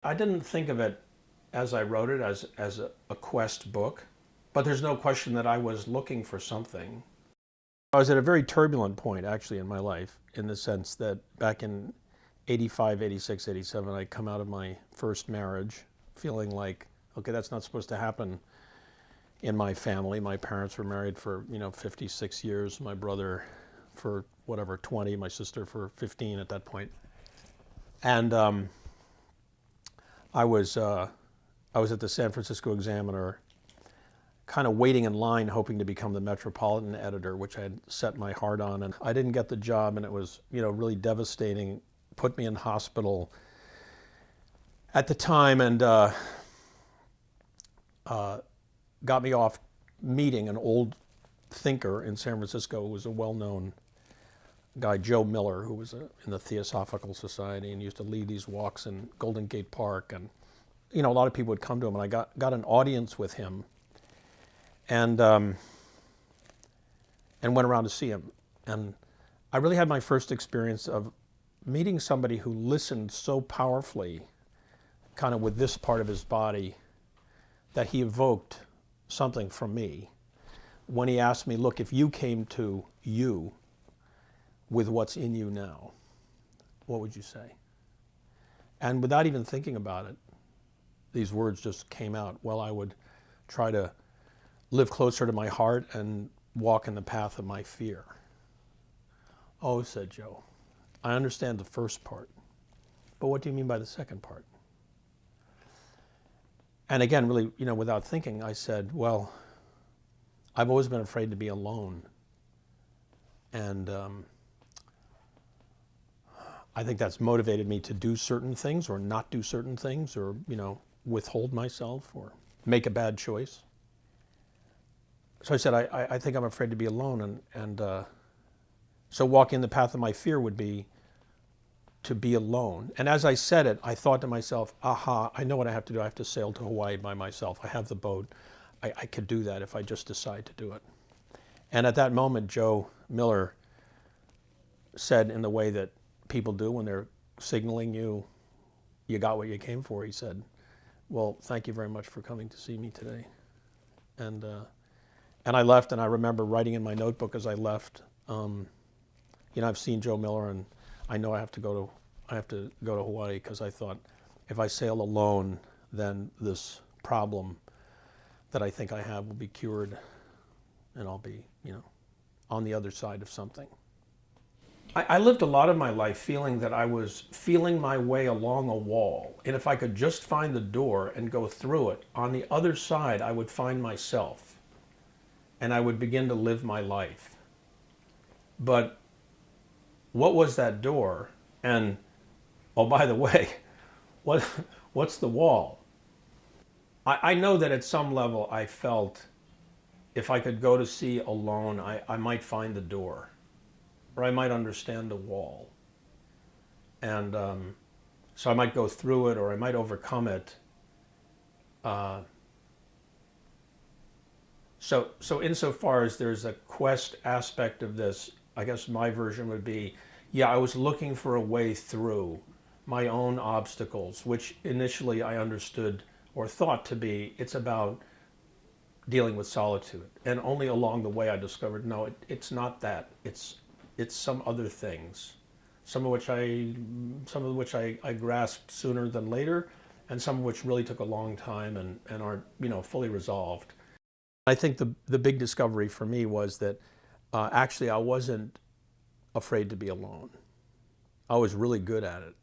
I didn't think of it as I wrote it as a quest book, but there's no question that I was looking for something. I was at a very turbulent point actually in my life, in the sense that back in 85, 86, 87, I come out of my first marriage feeling like, okay, that's not supposed to happen in my family. My parents were married for, 56 years, my brother for whatever, 20, my sister for 15 at that point. And I was at the San Francisco Examiner, kind of waiting in line, hoping to become the Metropolitan editor, which I had set my heart on. And I didn't get the job, and it was, really devastating. Put me in hospital at the time, and got me off meeting an old thinker in San Francisco who was a well-known guy, Joe Miller, who was in the Theosophical Society and used to lead these walks in Golden Gate Park. And, a lot of people would come to him, and I got an audience with him, and went around to see him. And I really had my first experience of meeting somebody who listened so powerfully, kind of with this part of his body, that he evoked something from me when he asked me, look, if you came to you with what's in you now, what would you say? And without even thinking about it, these words just came out. Well, I would try to live closer to my heart and walk in the path of my fear. Oh, said Joe, I understand the first part, but what do you mean by the second part? And again, really, without thinking, I said, well, I've always been afraid to be alone. And I think that's motivated me to do certain things or not do certain things, or, withhold myself or make a bad choice. So I said, I think I'm afraid to be alone. And so walking the path of my fear would be to be alone. And as I said it, I thought to myself, aha, I know what I have to do. I have to sail to Hawaii by myself. I have the boat. I could do that if I just decide to do it. And at that moment, Joe Miller said, in the way that people do when they're signaling you got what you came for, he said, well, thank you very much for coming to see me today. And I left, and I remember writing in my notebook as I left, I've seen Joe Miller, and I know I have to go to Hawaii, because I thought, if I sail alone, then this problem that I think I have will be cured, and I'll be, on the other side of something. I lived a lot of my life feeling that I was feeling my way along a wall, and if I could just find the door and go through it, on the other side I would find myself, and I would begin to live my life. But what was that door? And, oh, by the way, what's the wall? I know that at some level I felt if I could go to sea alone, I might find the door, or I might understand the wall. And so I might go through it, or I might overcome it. So insofar as there's a quest aspect of this, I guess my version would be, yeah, I was looking for a way through my own obstacles, which initially I understood or thought to be, it's about dealing with solitude. And only along the way I discovered, no, it's not that. It's some other things, some of which I grasped sooner than later, and some of which really took a long time and aren't, fully resolved. I think the big discovery for me was that actually I wasn't afraid to be alone. I was really good at it.